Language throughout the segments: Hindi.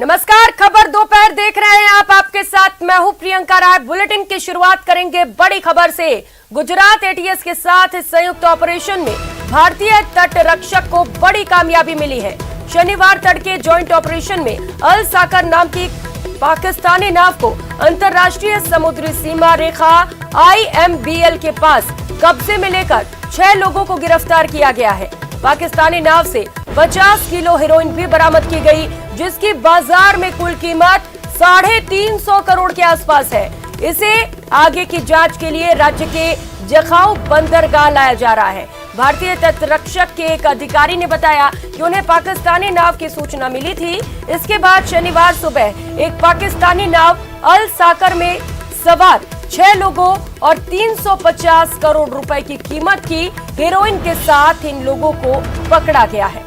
नमस्कार, खबर दोपहर देख रहे हैं आप। आपके साथ मैं हूं प्रियंका राय। बुलेटिन की शुरुआत करेंगे बड़ी खबर से। गुजरात एटीएस के साथ संयुक्त ऑपरेशन में भारतीय तट रक्षक को बड़ी कामयाबी मिली है। शनिवार तड़के जॉइंट ऑपरेशन में अल साकर नाम की पाकिस्तानी नाव को अंतर्राष्ट्रीय समुद्री सीमा रेखा IMBL के पास कब्जे में लेकर 6 लोगों को गिरफ्तार किया गया है। पाकिस्तानी नाव से 50 किलो हेरोइन भी बरामद की गई, जिसकी बाजार में कुल कीमत 350 करोड़ के आसपास है। इसे आगे की जांच के लिए राज्य के जखाऊ बंदरगाह लाया जा रहा है। भारतीय तट रक्षक के एक अधिकारी ने बताया कि उन्हें पाकिस्तानी नाव की सूचना मिली थी। इसके बाद शनिवार सुबह एक पाकिस्तानी नाव अल साकर में सवार 6 लोगों और 350 करोड़ रुपए की कीमत की हेरोइन के साथ इन लोगों को पकड़ा गया है।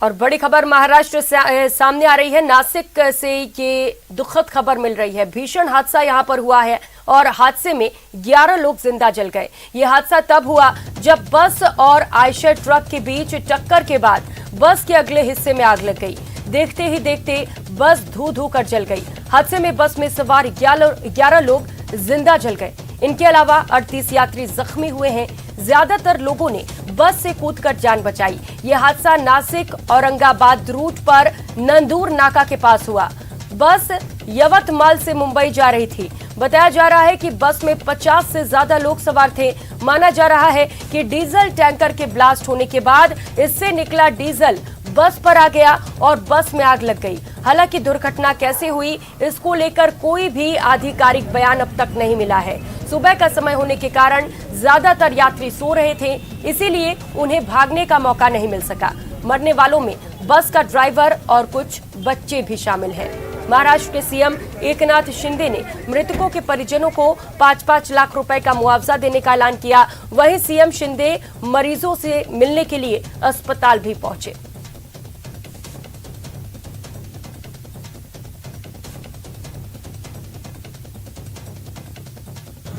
और बड़ी खबर महाराष्ट्र से सामने आ रही है। नासिक से ये दुखद खबर मिल रही है। भीषण हादसा यहां पर हुआ है और हादसे में 11 लोग जिंदा जल गए। ये हादसा तब हुआ जब बस और आयशर ट्रक के बीच टक्कर के बाद बस के अगले हिस्से में आग लग गई। देखते ही देखते बस धू कर जल गई। हादसे में बस में सवार 11 लोग जिंदा जल गए। इनके अलावा 38 यात्री जख्मी हुए हैं। ज्यादातर लोगों ने बस से कूदकर जान बचाई। यह हादसा नासिक औरंगाबाद रूट पर नंदूर नाका के पास हुआ। बस यवतमाल से मुंबई जा रही थी। बताया जा रहा है कि बस में 50 से ज्यादा लोग सवार थे। माना जा रहा है कि डीजल टैंकर के ब्लास्ट होने के बाद इससे निकला डीजल बस पर आ गया और बस में आग लग गई। हालांकि दुर्घटना कैसे हुई, इसको लेकर कोई भी आधिकारिक बयान अब तक नहीं मिला है। सुबह का समय होने के कारण ज्यादातर यात्री सो रहे थे, इसीलिए उन्हें भागने का मौका नहीं मिल सका। मरने वालों में बस का ड्राइवर और कुछ बच्चे भी शामिल हैं। महाराष्ट्र के सीएम एकनाथ शिंदे ने मृतकों के परिजनों को 5-5 लाख रुपए का मुआवजा देने का ऐलान किया। वहीं सीएम शिंदे मरीजों से मिलने के लिए अस्पताल भी पहुंचे।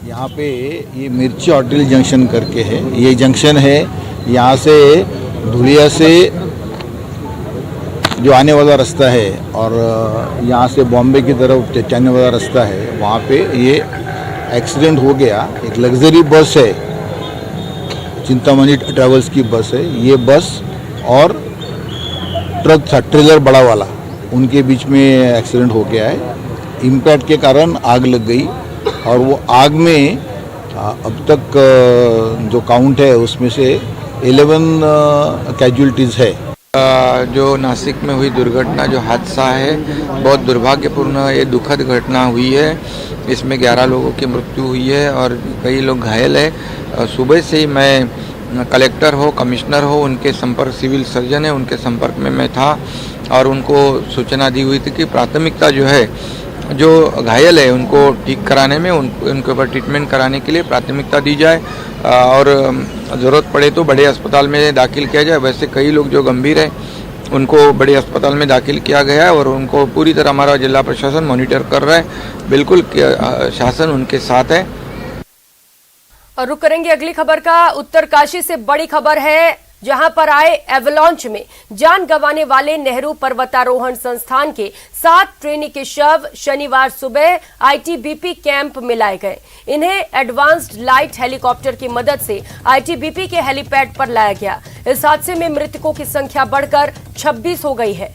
यहाँ पे ये मिर्ची होटल जंक्शन करके है। ये जंक्शन है, यहाँ से धुलिया से जो आने वाला रास्ता है और यहाँ से बॉम्बे की तरफ जाने वाला रास्ता है, वहाँ पे ये एक्सीडेंट हो गया। एक लग्जरी बस है, चिंतामणि ट्रैवल्स की बस है। ये बस और ट्रक था, ट्रेलर बड़ा वाला, उनके बीच में एक्सीडेंट हो गया है। इम्पैक्ट के कारण आग लग गई और वो आग में अब तक जो काउंट है उसमें से 11 कैजुअल्टीज़ है। जो नासिक में हुई दुर्घटना, जो हादसा है, बहुत दुर्भाग्यपूर्ण ये दुखद घटना हुई है। इसमें 11 लोगों की मृत्यु हुई है और कई लोग घायल है। सुबह से ही मैं कलेक्टर हो, कमिश्नर हो, उनके संपर्क, सिविल सर्जन है, उनके संपर्क में मैं था और उनको सूचना दी हुई थी कि प्राथमिकता जो है, जो घायल है उनको ठीक कराने में, उनके ऊपर ट्रीटमेंट कराने के लिए प्राथमिकता दी जाए और ज़रूरत पड़े तो बड़े अस्पताल में दाखिल किया जाए। वैसे कई लोग जो गंभीर है उनको बड़े अस्पताल में दाखिल किया गया है और उनको पूरी तरह हमारा जिला प्रशासन मॉनिटर कर रहा है। बिल्कुल शासन उनके साथ है। और रुक करेंगे अगली खबर का। उत्तरकाशी से बड़ी खबर है, जहां पर आए एवलांच में जान गंवाने वाले नेहरू पर्वतारोहण संस्थान के 7 ट्रेनी के शव शनिवार सुबह ITBP कैंप में लाए गए। इन्हें एडवांस्ड लाइट हेलीकॉप्टर की मदद से ITBP के हेलीपैड पर लाया गया। इस हादसे में मृतकों की संख्या बढ़कर 26 हो गई है।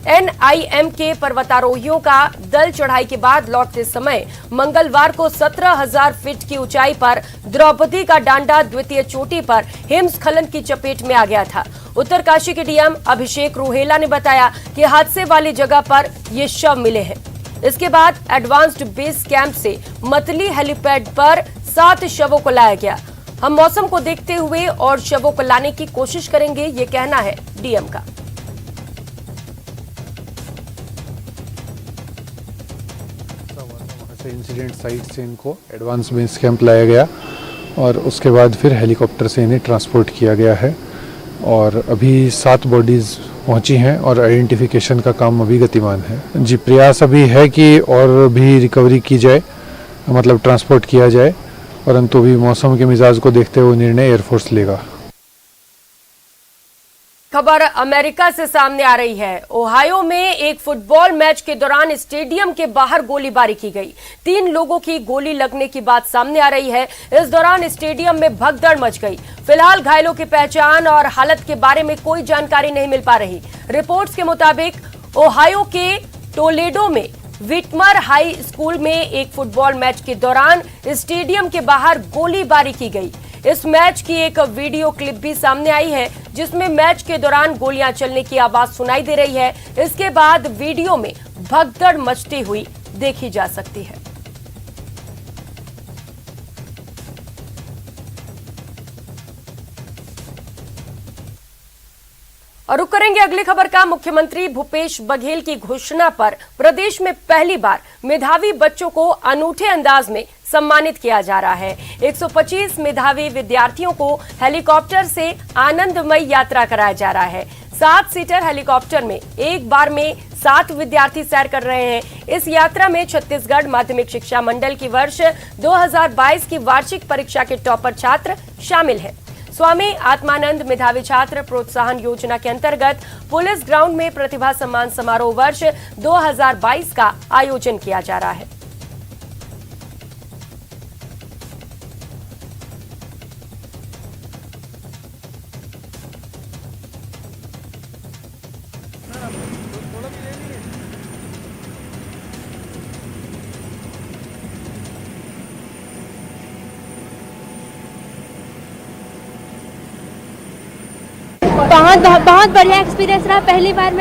NIM के पर्वतारोहियों का दल चढ़ाई के बाद लौटते समय मंगलवार को 17,000 फीट की ऊंचाई पर द्रौपदी का डांडा द्वितीय चोटी पर हिमस्खलन की चपेट में आ गया था। उत्तरकाशी के डीएम अभिषेक रुहेला ने बताया कि हादसे वाली जगह पर ये शव मिले हैं। इसके बाद एडवांस्ड बेस कैंप से मतली हेलीपैड पर 7 शवों को लाया गया। हम मौसम को देखते हुए और शवों को लाने की कोशिश करेंगे, ये कहना है डीएम का। इंसिडेंट साइट से इनको एडवांस बेस कैंप लाया गया और उसके बाद फिर हेलीकॉप्टर से इन्हें ट्रांसपोर्ट किया गया है और अभी 7 बॉडीज़ पहुंची हैं और आइडेंटिफिकेशन का काम अभी गतिमान है। जी, प्रयास अभी है कि और भी रिकवरी की जाए, मतलब ट्रांसपोर्ट किया जाए, परंतु अभी मौसम के मिजाज को देखते हुए निर्णय एयरफोर्स लेगा। खबर अमेरिका से सामने आ रही है। ओहायो में एक फुटबॉल मैच के दौरान स्टेडियम के बाहर गोलीबारी की गई। 3 लोगों की गोली लगने की बात सामने आ रही है। इस दौरान स्टेडियम में भगदड़ मच गई। फिलहाल घायलों की पहचान और हालत के बारे में कोई जानकारी नहीं मिल पा रही। रिपोर्ट्स के मुताबिक ओहायो के टोलेडो में विटमर हाई स्कूल में एक फुटबॉल मैच के दौरान स्टेडियम के बाहर गोलीबारी की गई। इस मैच की एक वीडियो क्लिप भी सामने आई है, जिसमें मैच के दौरान गोलियां चलने की आवाज सुनाई दे रही है। इसके बाद वीडियो में भगदड़ मचती हुई देखी जा सकती है। और रुक करेंगे अगली खबर का। मुख्यमंत्री भूपेश बघेल की घोषणा पर प्रदेश में पहली बार मेधावी बच्चों को अनूठे अंदाज में सम्मानित किया जा रहा है। 125 मेधावी विद्यार्थियों को हेलीकॉप्टर से आनंदमय यात्रा कराया जा रहा है। 7 सीटर हेलीकॉप्टर में एक बार में 7 विद्यार्थी सैर कर रहे हैं। इस यात्रा में छत्तीसगढ़ माध्यमिक शिक्षा मंडल की वर्ष 2022 की वार्षिक परीक्षा के टॉपर छात्र शामिल हैं। स्वामी आत्मानंद मेधावी छात्र प्रोत्साहन योजना के अंतर्गत पुलिस ग्राउंड में प्रतिभा सम्मान समारोह वर्ष 2022 का आयोजन किया जा रहा है। बहुत बढ़िया एक्सपीरियंस रहा। पहली बार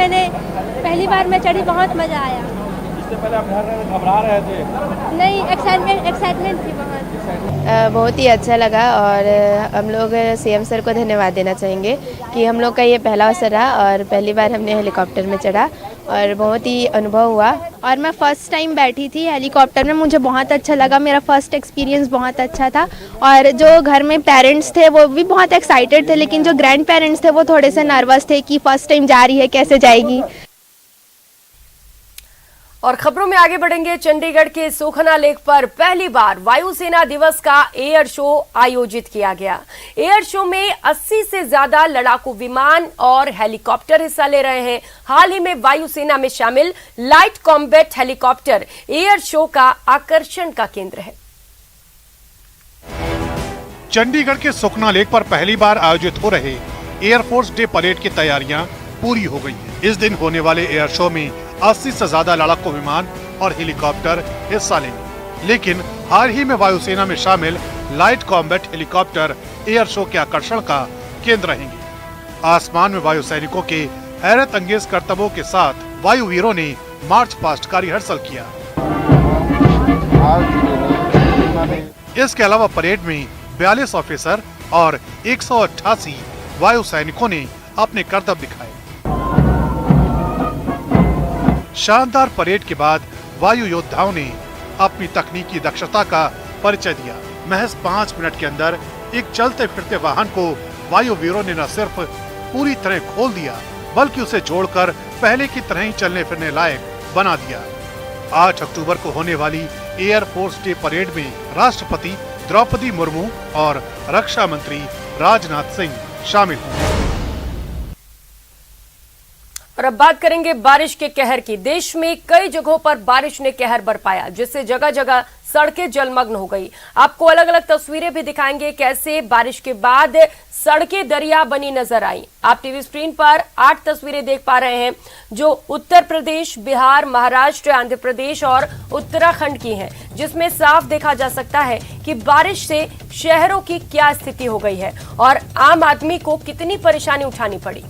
मैं चढ़ी, बहुत मजा आया। इससे पहले आप घबरा रहे थे? नहीं, एक्साइटमेंट थी बहुत। बहुत ही अच्छा लगा और हम लोग सीएम सर को धन्यवाद देना चाहेंगे कि हम लोग का ये पहला अवसर रहा और पहली बार हमने हेलीकॉप्टर में चढ़ा और बहुत ही अनुभव हुआ। और मैं फर्स्ट टाइम बैठी थी हेलीकॉप्टर में, मुझे बहुत अच्छा लगा। मेरा फर्स्ट एक्सपीरियंस बहुत अच्छा था। और जो घर में पेरेंट्स थे वो भी बहुत एक्साइटेड थे, लेकिन जो ग्रैंड पेरेंट्स थे वो थोड़े से नर्वस थे कि फर्स्ट टाइम जा रही है, कैसे जाएगी। और खबरों में आगे बढ़ेंगे। चंडीगढ़ के सोखना लेक पर पहली बार वायुसेना दिवस का एयर शो आयोजित किया गया। एयर शो में 80 से ज्यादा लड़ाकू विमान और हेलीकॉप्टर हिस्सा ले रहे हैं। हाल ही में वायुसेना में शामिल light combat helicopter air show का आकर्षण का केंद्र है। चंडीगढ़ के सुखना लेक पर पहली बार आयोजित हो रहे एयरफोर्स डे परेड की तैयारियां पूरी हो गई हैं। इस दिन होने वाले एयर शो में 80 से ज्यादा लड़ाकू विमान और हेलीकॉप्टर हिस्सा लेंगे, लेकिन हाल ही में वायुसेना में शामिल light combat helicopter air show के आकर्षण का केंद्र रहेंगे। आसमान में वायु सैनिकों के हैरत अंगेज करतबों के साथ वायुवीरों ने मार्च पास्ट का रिहर्सल किया। इसके अलावा परेड में 42 ऑफिसर और 188 वायु सैनिकों ने अपने करतब दिखाए। शानदार परेड के बाद वायु योद्धाओं ने अपनी तकनीकी दक्षता का परिचय दिया। महज 5 मिनट के अंदर एक चलते फिरते वाहन को वायुवीरों ने न सिर्फ पूरी तरह खोल दिया, बल्कि उसे जोड़कर पहले की तरह ही चलने फिरने लायक बना दिया। 8 अक्टूबर को होने वाली एयर फोर्स डे परेड में राष्ट्रपति द्रौपदी मुर्मू और रक्षा मंत्री राजनाथ सिंह शामिल होंगे। और अब बात करेंगे बारिश के कहर की। देश में कई जगहों पर बारिश ने कहर बरपाया, जिससे जगह जगह सड़कें जलमग्न हो गई। आपको अलग अलग तस्वीरें भी दिखाएंगे कैसे बारिश के बाद सड़कें दरिया बनी नजर आई। आप टीवी स्क्रीन पर 8 तस्वीरें देख पा रहे हैं, जो उत्तर प्रदेश, बिहार, महाराष्ट्र, आंध्र प्रदेश और उत्तराखंड की हैं, जिसमें साफ देखा जा सकता है कि बारिश से शहरों की क्या स्थिति हो गई है और आम आदमी को कितनी परेशानी उठानी पड़ी।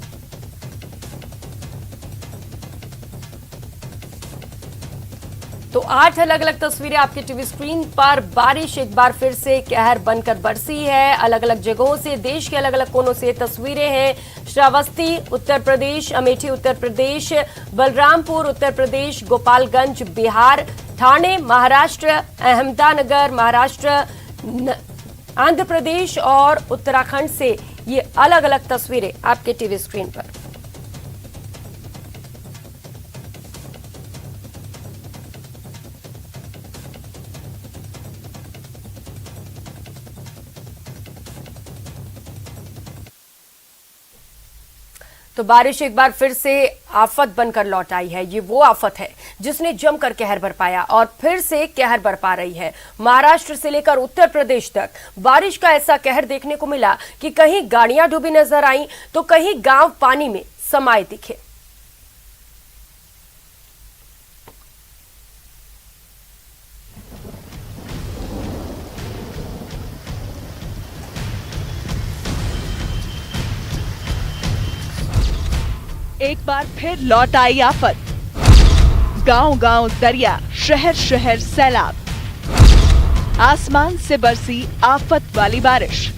तो 8 अलग अलग तस्वीरें आपके टीवी स्क्रीन पर। बारिश एक बार फिर से कहर बनकर बरसी है। अलग अलग जगहों से, देश के अलग अलग कोनों से तस्वीरें हैं। श्रावस्ती उत्तर प्रदेश, अमेठी उत्तर प्रदेश, बलरामपुर उत्तर प्रदेश, गोपालगंज बिहार, ठाणे महाराष्ट्र, अहमदानगर महाराष्ट्र, आंध्र प्रदेश और उत्तराखंड से ये अलग अलग तस्वीरें आपके टीवी स्क्रीन पर। तो बारिश एक बार फिर से आफत बनकर लौट आई है। ये वो आफत है जिसने जमकर कहर बरपाया और फिर से कहर बरपा रही है। महाराष्ट्र से लेकर उत्तर प्रदेश तक बारिश का ऐसा कहर देखने को मिला कि कहीं गाड़ियां डूबी नजर आई तो कहीं गांव पानी में समाये दिखे। एक बार फिर लौट आई आफत। गांव-गांव दरिया, शहर-शहर सैलाब। आसमान से बरसी आफत वाली बारिश।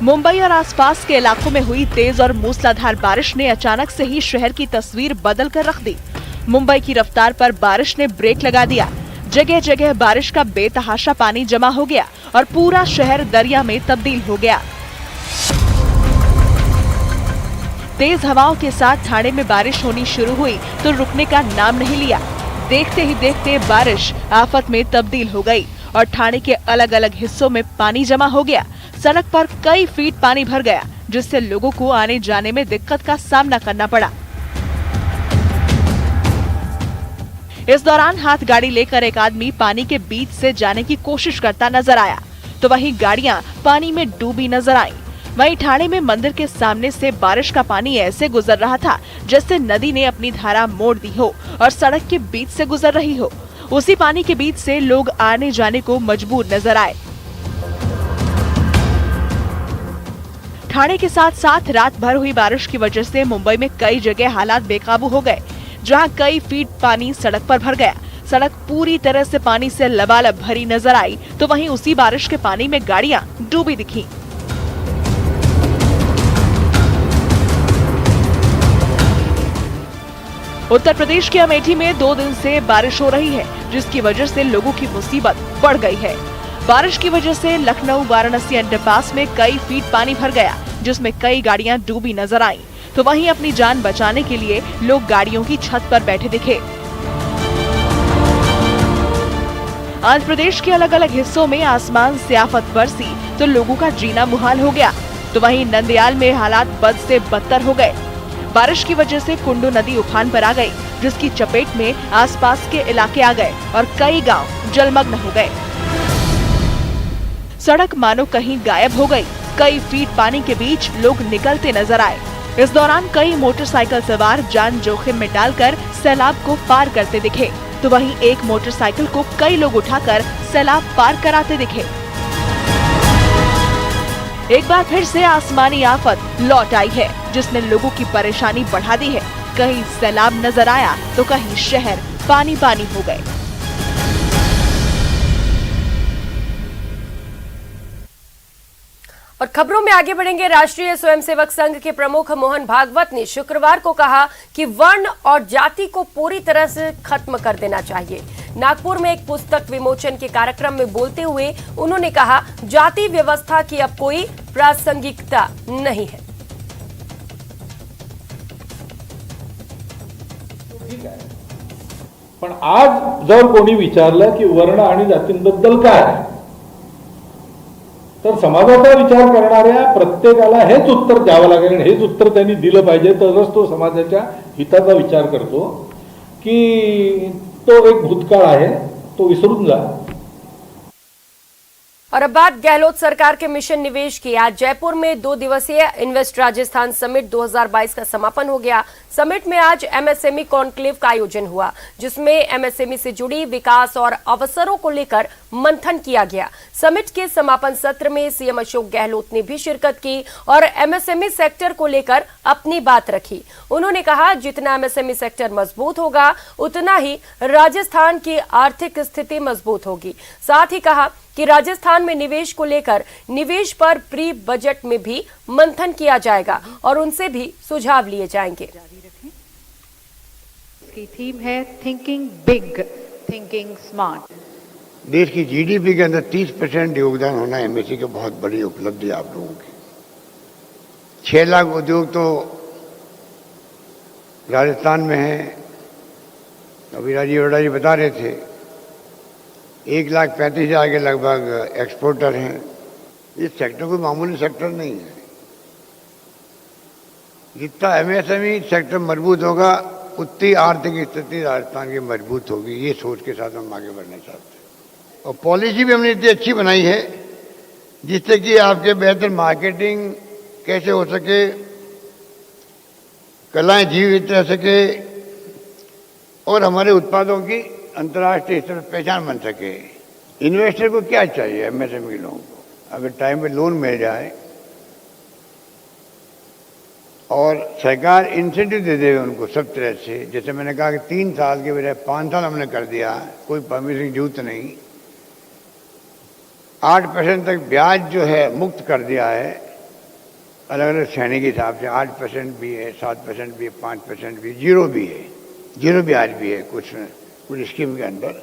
मुंबई और आसपास के इलाकों में हुई तेज और मूसलाधार बारिश ने अचानक से ही शहर की तस्वीर बदल कर रख दी। मुंबई की रफ्तार पर बारिश ने ब्रेक लगा दिया। जगह जगह बारिश का बेतहाशा पानी जमा हो गया और पूरा शहर दरिया में तब्दील हो गया। तेज हवाओं के साथ ठाणे में बारिश होनी शुरू हुई तो रुकने का नाम नहीं लिया। देखते ही देखते बारिश आफत में तब्दील हो गई और ठाणे के अलग अलग हिस्सों में पानी जमा हो गया। सड़क पर कई फीट पानी भर गया, जिससे लोगों को आने जाने में दिक्कत का सामना करना पड़ा। इस दौरान हाथ गाड़ी लेकर एक आदमी पानी के बीच से जाने की कोशिश करता नजर आया, तो वहीं गाड़ियां पानी में डूबी नजर आईं। वहीं ठाणे में मंदिर के सामने से बारिश का पानी ऐसे गुजर रहा था जैसे नदी ने अपनी धारा मोड़ दी हो और सड़क के बीच से गुजर रही हो। उसी पानी के बीच से लोग आने जाने को मजबूर नजर आए। ठाणे के साथ साथ रात भर हुई बारिश की वजह से मुंबई में कई जगह हालात बेकाबू हो गए, जहां कई फीट पानी सड़क पर भर गया। सड़क पूरी तरह से पानी से लबालब भरी नजर आई, तो वहीं उसी बारिश के पानी में गाड़ियां डूबी दिखीं। उत्तर प्रदेश के अमेठी में 2 दिन से बारिश हो रही है, जिसकी वजह से लोगों की मुसीबत बढ़ गई है। बारिश की वजह से लखनऊ वाराणसी अंडरपास में कई फीट पानी भर गया, जिसमें कई गाड़ियां डूबी नजर आईं। तो वहीं अपनी जान बचाने के लिए लोग गाड़ियों की छत पर बैठे दिखे। आंध्र प्रदेश के अलग अलग हिस्सों में आसमान से आफत बरसी तो लोगों का जीना मुहाल हो गया। तो वहीं नंदयाल में हालात बद से बदतर हो गए। बारिश की वजह से कुंडू नदी उफान पर आ गई, जिसकी चपेट में आसपास के इलाके आ गए और कई गांव जलमग्न हो गए। सड़क मानो कहीं गायब हो गई। कई फीट पानी के बीच लोग निकलते नजर आए। इस दौरान कई मोटरसाइकिल सवार जान जोखिम में डालकर सैलाब को पार करते दिखे, तो वहीं एक मोटरसाइकिल को कई लोग उठाकर सैलाब पार कराते दिखे। एक बार फिर से आसमानी आफत लौट आई है, जिसने लोगों की परेशानी बढ़ा दी है। कहीं सैलाब नजर आया तो कहीं शहर पानी पानी हो गए। और खबरों में आगे बढ़ेंगे। राष्ट्रीय स्वयंसेवक संघ के प्रमुख मोहन भागवत ने शुक्रवार को कहा कि वर्ण और जाति को पूरी तरह से खत्म कर देना चाहिए। नागपुर में एक पुस्तक विमोचन के कार्यक्रम में बोलते हुए उन्होंने कहा, जाति व्यवस्था की अब कोई प्रासंगिकता नहीं है। पण आज जर कोणी विचारलं की वर्ण आणि जातींबद्दल काय, तर समाजाचा विचार करणाऱ्या प्रत्येकाला हेच उत्तर द्यावं लागेल आणि हेच उत्तर त्यांनी दिलं पाहिजे, तरच तो समाजाच्या हिताचा विचार करतो की तो एक भूतकाळ आहे, तो विसरून जा। और अब बात गहलोत सरकार के मिशन निवेश की। आज जयपुर में 2 दिवसीय इन्वेस्ट राजस्थान समिट 2022 का समापन हो गया। समिट में आज एमएसएमई कॉन्क्लेव का आयोजन हुआ, जिसमें एमएसएमई से जुड़ी विकास और अवसरों को लेकर मंथन किया गया। समिट के समापन सत्र में सीएम अशोक गहलोत ने भी शिरकत की और एमएसएमई सेक्टर को लेकर अपनी बात रखी। उन्होंने कहा, जितना एमएसएमई सेक्टर मजबूत होगा उतना ही राजस्थान की आर्थिक स्थिति मजबूत होगी। साथ ही कहा कि राजस्थान में निवेश को लेकर निवेश पर प्री बजट में भी मंथन किया जाएगा और उनसे भी सुझाव लिए जाएंगे। इसकी थीम है थिंकिंग बिग, थिंकिंग स्मार्ट। देश की जीडीपी के अंदर 30% योगदान होना एमएसएमई की बहुत बड़ी उपलब्धि है आप लोगों की। 6 लाख उद्योग तो राजस्थान में है, अभी राजीव अरोड़ा जी बता रहे थे 1,35,000 के लगभग एक्सपोर्टर हैं। इस सेक्टर कोई मामूली सेक्टर नहीं है। जितना एमएसएमई सेक्टर मजबूत होगा उतनी आर्थिक स्थिति राजस्थान की मजबूत होगी। ये सोच के साथ हम आगे बढ़ना चाहते हैं और पॉलिसी भी हमने इतनी अच्छी बनाई है जिससे कि आपके बेहतर मार्केटिंग कैसे हो सके, कलाएं जीवित रह सके और हमारे उत्पादों की अंतर्राष्ट्रीय स्तर पर पहचान बन सके। इन्वेस्टर को क्या चाहिए? एमएसएमई लोगों को अगर टाइम पे लोन मिल जाए और सरकार इंसेंटिव दे दे उनको सब तरह से, जैसे मैंने कहा कि 3 साल के बजाय 5 साल हमने कर दिया, कोई परमिशन की जरूरत नहीं, 8% तक ब्याज जो है मुक्त कर दिया है अलग अलग श्रेणी के हिसाब से। 8% भी है, 7% भी है, 5% भी, जीरो भी है, जीरो ब्याज भी है कुछ स्कीम के अंदर।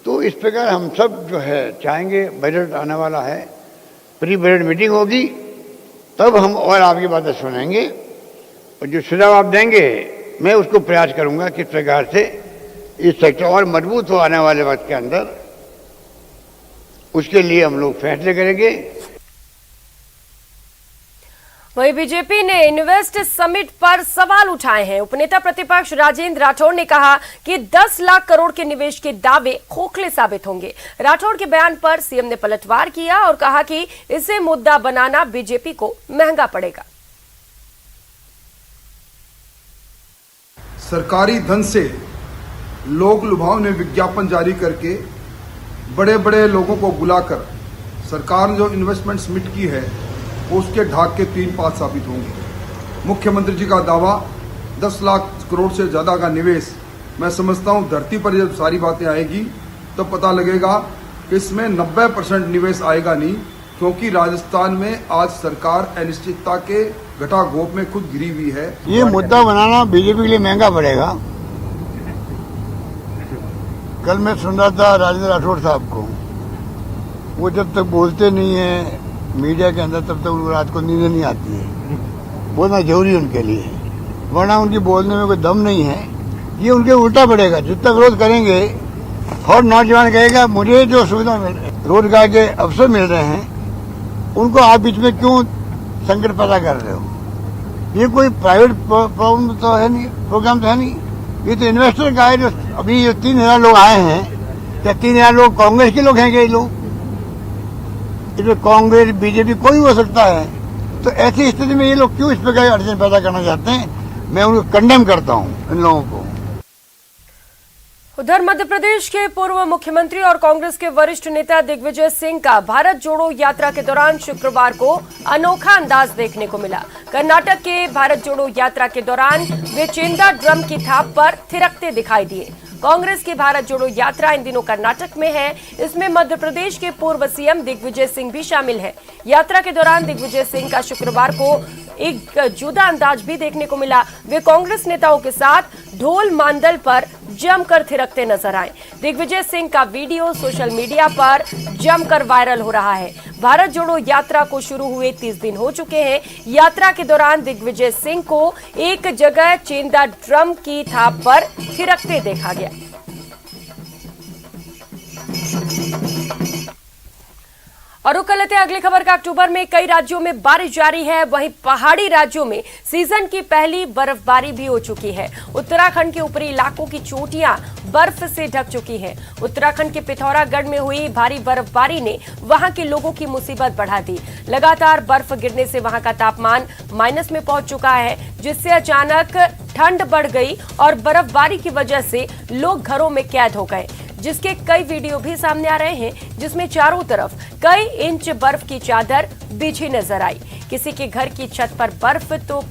तो इस प्रकार हम सब जो है चाहेंगे, बजट आने वाला है, प्री बजट मीटिंग होगी तब हम और आपकी बातें सुनेंगे और जो सुझाव आप देंगे मैं उसको प्रयास करूंगा किस प्रकार से इस सेक्टर और मजबूत हो आने वाले वक्त के अंदर, उसके लिए हम लोग फैसले करेंगे। वहीं बीजेपी ने इन्वेस्ट समिट पर सवाल उठाए हैं। उपनेता प्रतिपक्ष राजेंद्र राठौड़ ने कहा कि 10 लाख करोड़ के निवेश के दावे खोखले साबित होंगे। राठौड़ के बयान पर सीएम ने पलटवार किया और कहा कि इसे मुद्दा बनाना बीजेपी को महंगा पड़ेगा। सरकारी धन से लोक लुभावने विज्ञापन जारी करके बड़े बड़े लोगों को बुलाकर सरकार ने जो इन्वेस्टमेंट समिट की है उसके ढाक के 3 पात साबित होंगे। मुख्यमंत्री जी का दावा 10 लाख करोड़ से ज़्यादा का निवेश, मैं समझता हूँ धरती पर जब सारी बातें आएगी तो पता लगेगा कि इसमें 90% निवेश आएगा नहीं, क्योंकि राजस्थान में आज सरकार अनिश्चितता के घटाघोप में खुद गिरी हुई है। ये मुद्दा बनाना बीजेपी के लिए महंगा पड़ेगा। कल मैं सुन रहा था राजेंद्र राठौड़ साहब को, वो जब तक बोलते नहीं है मीडिया के अंदर तब तक उनको रात को नींद नहीं आती है। बोलना जरूरी है उनके लिए, वरना उनकी बोलने में कोई दम नहीं है। ये उनके उल्टा पड़ेगा। जितना विरोध करेंगे और नौजवान कहेगा मुझे जो सुविधा मिल रही, रोजगार के अवसर मिल रहे हैं, उनको आप बीच में क्यों संकट पैदा कर रहे हो? ये कोई प्राइवेट प्रॉब्लम तो है नहीं, प्रोग्राम तो है नहीं, ये तो इन्वेस्टर का है। जो अभी जो 3,000 लोग आए हैं, क्या 3,000 लोग कांग्रेस के लोग हैं? क्या ये लोग? इसमें कांग्रेस बीजेपी कोई हो सकता है। तो ऐसी स्थिति में ये लोग क्यों इस प्रकार अड़चन पैदा करना चाहते हैं? मैं उनको कंडेम करता हूं इन लोगों को। उधर मध्य प्रदेश के पूर्व मुख्यमंत्री और कांग्रेस के वरिष्ठ नेता दिग्विजय सिंह का भारत जोड़ो यात्रा के दौरान शुक्रवार को अनोखा अंदाज देखने को मिला। कर्नाटक के भारत जोड़ो यात्रा के दौरान वे चेंदा ड्रम की थाप पर थिरकते दिखाई दिए। कांग्रेस की भारत जोड़ो यात्रा इन दिनों कर्नाटक में है। इसमें मध्य प्रदेश के पूर्व सीएम दिग्विजय सिंह भी शामिल है। यात्रा के दौरान दिग्विजय सिंह का शुक्रवार को एक जुदा अंदाज भी देखने को मिला। वे कांग्रेस नेताओं के साथ ढोल मांदल पर जमकर थिरकते नजर आए। दिग्विजय सिंह का वीडियो सोशल मीडिया पर जमकर वायरल हो रहा है। भारत जोड़ो यात्रा को शुरू हुए 30 दिन हो चुके हैं। यात्रा के दौरान दिग्विजय सिंह को एक जगह चेंदा ड्रम की थाप पर थिरकते देखा गया। और रुक कर लेते हैं अगली खबर का। अक्टूबर में कई राज्यों में बारिश जारी है, वहीं पहाड़ी राज्यों में सीजन की पहली बर्फबारी भी हो चुकी है। उत्तराखंड के ऊपरी इलाकों की चोटियां बर्फ से ढक चुकी हैं। उत्तराखंड के पिथौरागढ़ में हुई भारी बर्फबारी ने वहां के लोगों की मुसीबत बढ़ा दी। लगातार बर्फ गिरने से वहां का तापमान माइनस में पहुंच चुका है, जिससे अचानक ठंड बढ़ गई और बर्फबारी की वजह से लोग घरों में कैद हो गए, जिसके कई वीडियो भी सामने आ रहे हैं, जिसमें चारों तरफ कई इंच बर्फ की चादर बिछी नजर आई। किसी के घर की छत पर बर्फ तो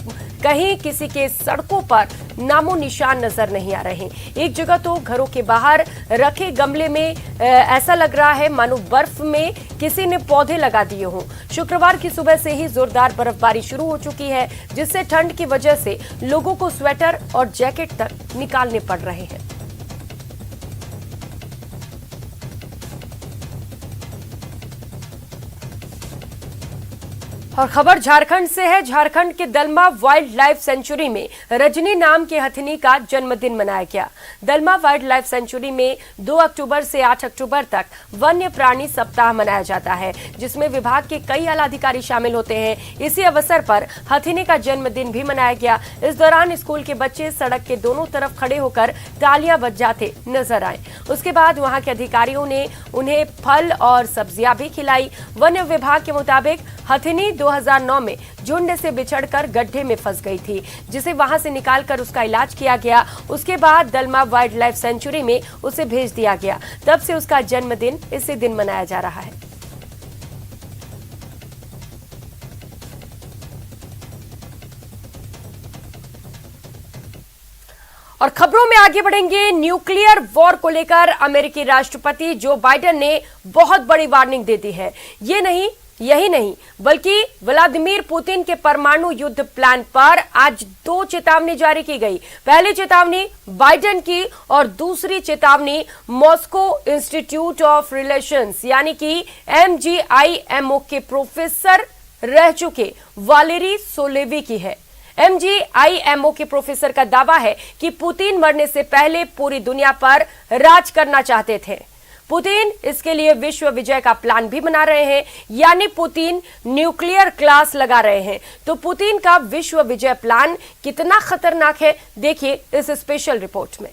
कहीं किसी के सड़कों पर नामो निशान नजर नहीं आ रहे। एक जगह तो घरों के बाहर रखे गमले में ऐसा लग रहा है मानो बर्फ में किसी ने पौधे लगा दिए हों। शुक्रवार की सुबह से ही जोरदार बर्फबारी शुरू हो चुकी है, जिससे ठंड की वजह से लोगों को स्वेटर और जैकेट तक निकालने पड़ रहे हैं। और खबर झारखंड से है। झारखंड के दलमा वाइल्ड लाइफ सेंचुरी में रजनी नाम के हथिनी का जन्मदिन मनाया गया। दलमा वाइल्ड लाइफ सेंचुरी में 2 अक्टूबर से 8 अक्टूबर तक वन्य प्राणी सप्ताह मनाया जाता है, जिसमें विभाग के कई आला अधिकारी शामिल होते हैं। इसी अवसर पर हथिनी का जन्मदिन भी मनाया गया। इस दौरान स्कूल के बच्चे सड़क के दोनों तरफ खड़े होकर तालियां बजाते नजर आए। उसके बाद वहां के अधिकारियों ने उन्हें फल और सब्जियां भी खिलाई। वन्य विभाग के मुताबिक हथिनी 2009 में झुंड से बिछड़कर गड्ढे में फंस गई थी, जिसे वहां से निकालकर उसका इलाज किया गया। उसके बाद दलमा वाइल्ड लाइफ सेंचुरी में उसे भेज दिया गया। तब से उसका जन्मदिन इसी दिन मनाया जा रहा है। और खबरों में आगे बढ़ेंगे। न्यूक्लियर वॉर को लेकर अमेरिकी राष्ट्रपति जो बाइडेन ने बहुत बड़ी वार्निंग दे दी है। यही नहीं बल्कि व्लादिमीर पुतिन के परमाणु युद्ध प्लान पर आज 2 चेतावनी जारी की गई। पहली चेतावनी बाइडेन की और दूसरी चेतावनी मॉस्को इंस्टीट्यूट ऑफ रिलेशंस यानी कि MGIMO के प्रोफेसर रह चुके वालेरी सोलेवी की है। MGIMO के प्रोफेसर का दावा है कि पुतिन मरने से पहले पूरी दुनिया पर राज करना चाहते थे। पुतिन इसके लिए विश्व विजय का प्लान भी बना रहे हैं, यानी पुतिन न्यूक्लियर क्लास लगा रहे हैं। तो पुतिन का विश्व विजय प्लान कितना खतरनाक है, देखिए इस स्पेशल रिपोर्ट में।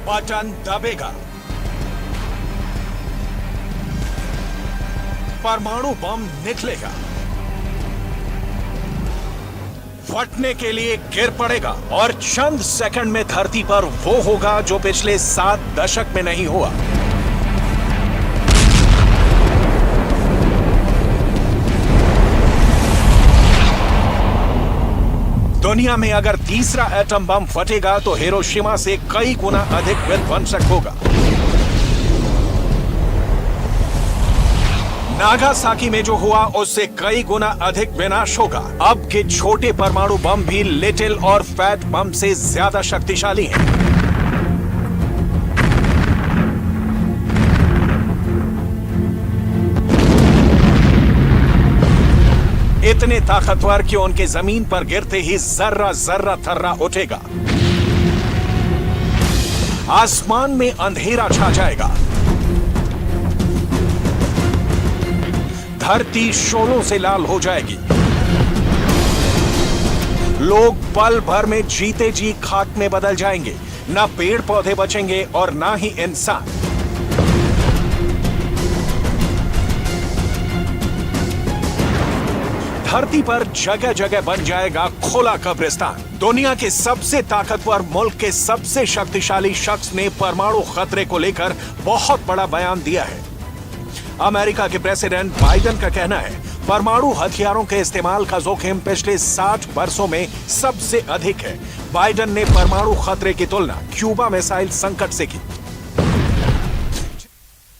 बटन दबेगा, परमाणु बम निकलेगा, फटने के लिए गिर पड़ेगा और चंद सेकंड में धरती पर वो होगा जो पिछले 7 दशक में नहीं हुआ। दुनिया में अगर तीसरा एटम बम फटेगा तो हिरोशिमा से कई गुना अधिक विध्वंसक होगा। नागासाकी में जो हुआ उससे कई गुना अधिक विनाश होगा। अब के छोटे परमाणु बम भी लिटिल और फैट बम से ज्यादा शक्तिशाली हैं। इतने ताकतवर कि उनके जमीन पर गिरते ही जर्रा जर्रा थर्रा उठेगा। आसमान में अंधेरा छा जाएगा, धरती शोलों से लाल हो जाएगी, लोग पल भर में जीते जी खाक में बदल जाएंगे। ना पेड़ पौधे बचेंगे और ना ही इंसान। धरती पर जगह जगह बन जाएगा खुला कब्रिस्तान। दुनिया के सबसे ताकतवर मुल्क के सबसे शक्तिशाली शख्स ने परमाणु खतरे को लेकर बहुत बड़ा बयान दिया है। अमेरिका के प्रेसिडेंट बाइडेन का कहना है परमाणु हथियारों के इस्तेमाल का जोखिम पिछले 60 वर्षों में सबसे अधिक है। बाइडेन ने परमाणु खतरे की तुलना क्यूबा मिसाइल संकट से की।